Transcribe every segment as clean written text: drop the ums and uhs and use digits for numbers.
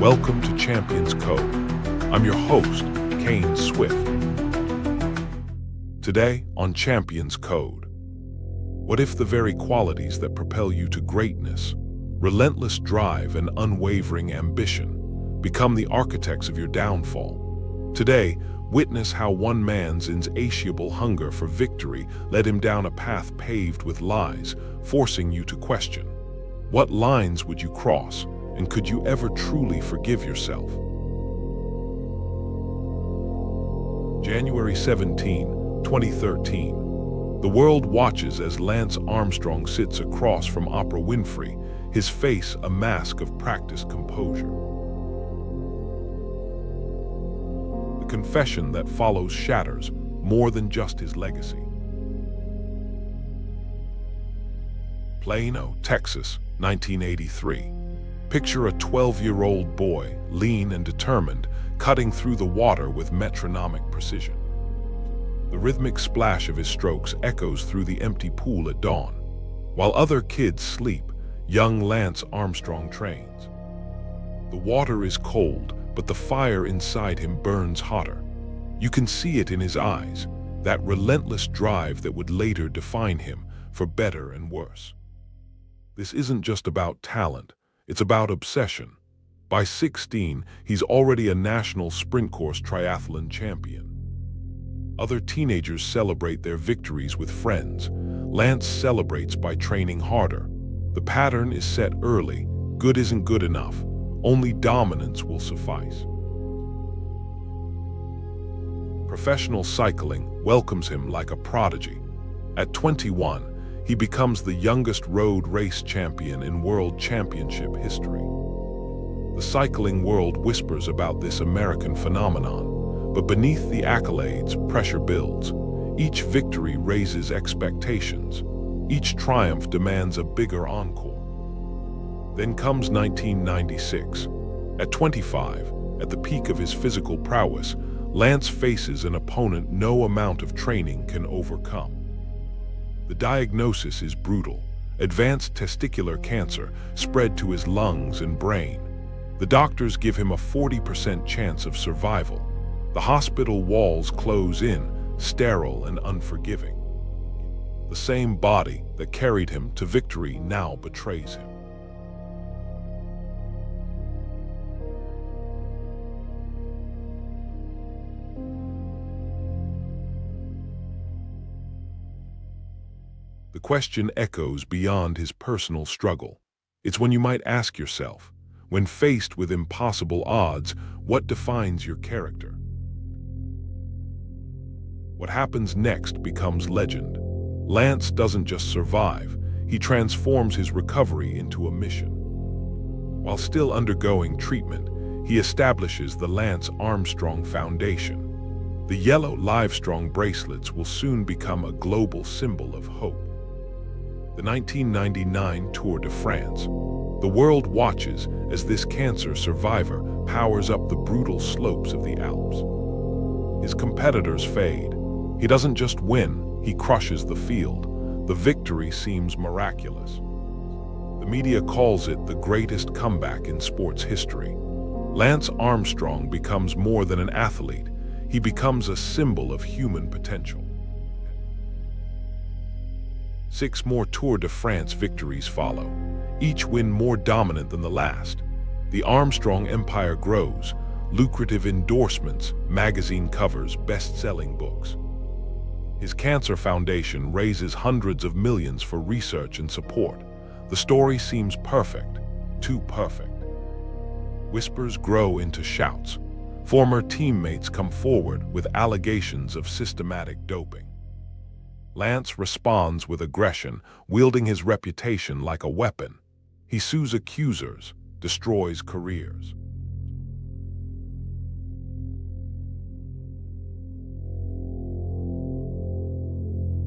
Welcome to Champions Code. I'm your host, Kane Swift. Today on Champions Code, what if the very qualities that propel you to greatness, relentless drive and unwavering ambition, become the architects of your downfall? Today, witness how one man's insatiable hunger for victory led him down a path paved with lies, forcing you to question. What lines would you cross, and could you ever truly forgive yourself? January 17, 2013. The world watches as Lance Armstrong sits across from Oprah Winfrey, his face a mask of practiced composure. The confession that follows shatters more than just his legacy. Plano, Texas, 1983. Picture a 12-year-old boy, lean and determined, cutting through the water with metronomic precision. The rhythmic splash of his strokes echoes through the empty pool at dawn. While other kids sleep, young Lance Armstrong trains. The water is cold, but the fire inside him burns hotter. You can see it in his eyes, that relentless drive that would later define him, for better and worse. This isn't just about talent, it's about obsession. By 16, he's already a national sprint course triathlon champion. Other teenagers celebrate their victories with friends. Lance celebrates by training harder. The pattern is set early. Good isn't good enough. Only dominance will suffice. Professional cycling welcomes him like a prodigy. At 21, he becomes the youngest road race champion in world championship history. The cycling world whispers about this American phenomenon, but beneath the accolades, pressure builds. Each victory raises expectations. Each triumph demands a bigger encore. Then comes 1996. At 25, at the peak of his physical prowess, Lance faces an opponent no amount of training can overcome. The diagnosis is brutal. Advanced testicular cancer spread to his lungs and brain. The doctors give him a 40% chance of survival. The hospital walls close in, sterile and unforgiving. The same body that carried him to victory now betrays him. The question echoes beyond his personal struggle. It's when you might ask yourself, when faced with impossible odds, what defines your character? What happens next becomes legend. Lance doesn't just survive, he transforms his recovery into a mission. While still undergoing treatment, he establishes the Lance Armstrong Foundation. The yellow Livestrong bracelets will soon become a global symbol of hope. The 1999 Tour de France. The world watches as this cancer survivor powers up the brutal slopes of the Alps. His competitors fade. He doesn't just win, he crushes the field. The victory seems miraculous. The media calls it the greatest comeback in sports history. Lance Armstrong becomes more than an athlete. He becomes a symbol of human potential. 6 more Tour de France victories follow, each win more dominant than the last. The Armstrong empire grows, lucrative endorsements, magazine covers, best-selling books. His cancer foundation raises hundreds of millions for research and support. The story seems perfect, too perfect. Whispers grow into shouts. Former teammates come forward with allegations of systematic doping. Lance responds with aggression, wielding his reputation like a weapon. He sues accusers, destroys careers.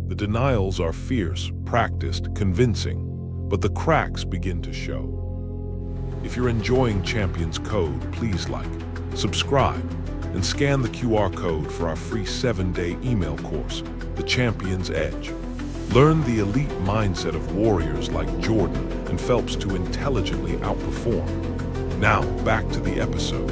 The denials are fierce, practiced, convincing, but the cracks begin to show. If you're enjoying Champions Code, please like, subscribe, and scan the QR code for our free 7-day email course, The Champion's Edge. Learn the elite mindset of warriors like Jordan and Phelps to intelligently outperform. Now, back to the episode.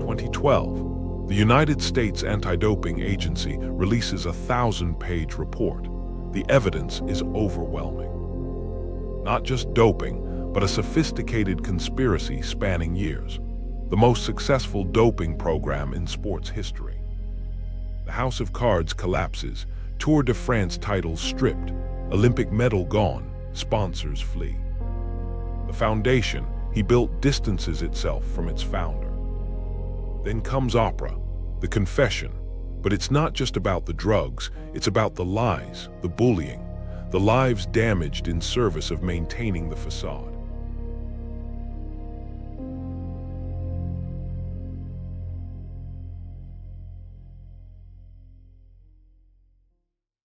2012, the United States Anti-Doping Agency releases a 1,000-page report. The evidence is overwhelming. Not just doping, but a sophisticated conspiracy spanning years. The most successful doping program in sports history. The House of Cards collapses, Tour de France titles stripped, Olympic medal gone, sponsors flee. The foundation he built distances itself from its founder. Then comes opera, the confession. But it's not just about the drugs, it's about the lies, the bullying, the lives damaged in service of maintaining the facade.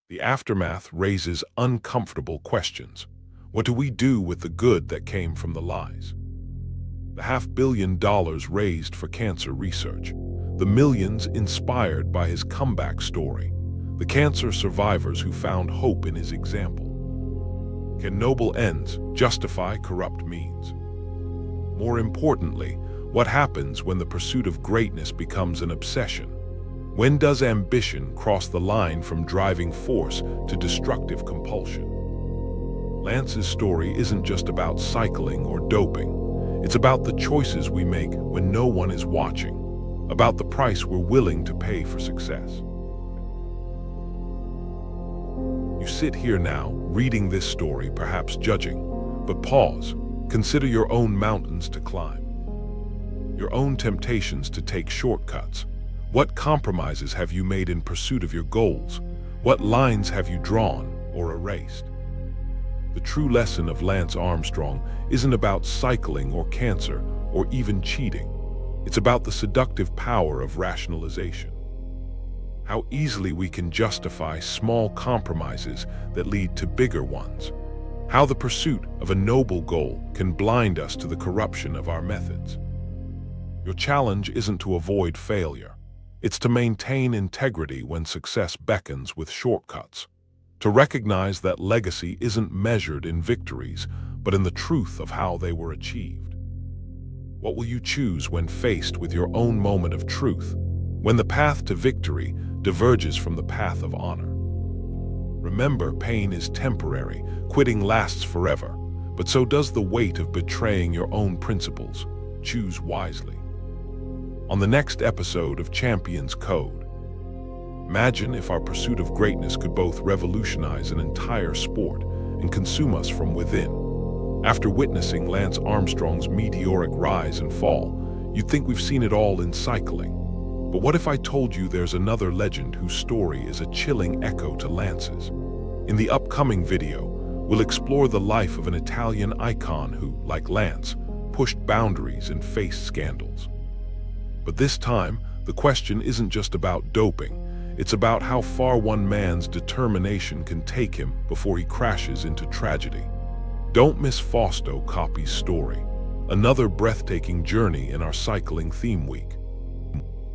The aftermath raises uncomfortable questions. What do we do with the good that came from the lies? The $500 million raised for cancer research, the millions inspired by his comeback story, the cancer survivors who found hope in his example. Can noble ends justify corrupt means? More importantly, what happens when the pursuit of greatness becomes an obsession? When does ambition cross the line from driving force to destructive compulsion? Lance's story isn't just about cycling or doping. It's about the choices we make when no one is watching, about the price we're willing to pay for success. You sit here now, reading this story, perhaps judging, but pause, consider your own mountains to climb, your own temptations to take shortcuts. What compromises have you made in pursuit of your goals? What lines have you drawn or erased? The true lesson of Lance Armstrong isn't about cycling or cancer or even cheating. It's about the seductive power of rationalization. How easily we can justify small compromises that lead to bigger ones. How the pursuit of a noble goal can blind us to the corruption of our methods. Your challenge isn't to avoid failure. It's to maintain integrity when success beckons with shortcuts. To recognize that legacy isn't measured in victories, but in the truth of how they were achieved. What will you choose when faced with your own moment of truth, when the path to victory diverges from the path of honor? Remember, pain is temporary, quitting lasts forever, but so does the weight of betraying your own principles. Choose wisely. On the next episode of Champions Code, imagine if our pursuit of greatness could both revolutionize an entire sport and consume us from within. After witnessing Lance Armstrong's meteoric rise and fall, you'd think we've seen it all in cycling. But what if I told you there's another legend whose story is a chilling echo to Lance's? In the upcoming video, we'll explore the life of an Italian icon who, like Lance, pushed boundaries and faced scandals. But this time, the question isn't just about doping. It's about how far one man's determination can take him before he crashes into tragedy. Don't miss Fausto Coppi's story, another breathtaking journey in our cycling theme week.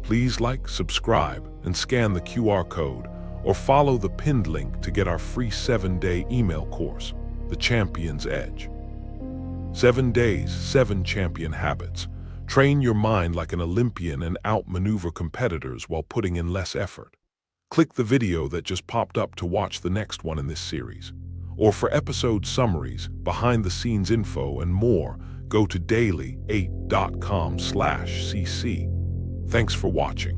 Please like, subscribe, and scan the QR code, or follow the pinned link to get our free 7-day email course, The Champion's Edge. 7 days, 7 champion habits. Train your mind like an Olympian and outmaneuver competitors while putting in less effort. Click the video that just popped up to watch the next one in this series. Or for episode summaries, behind-the-scenes info, and more, go to daily8.com/cc. Thanks for watching.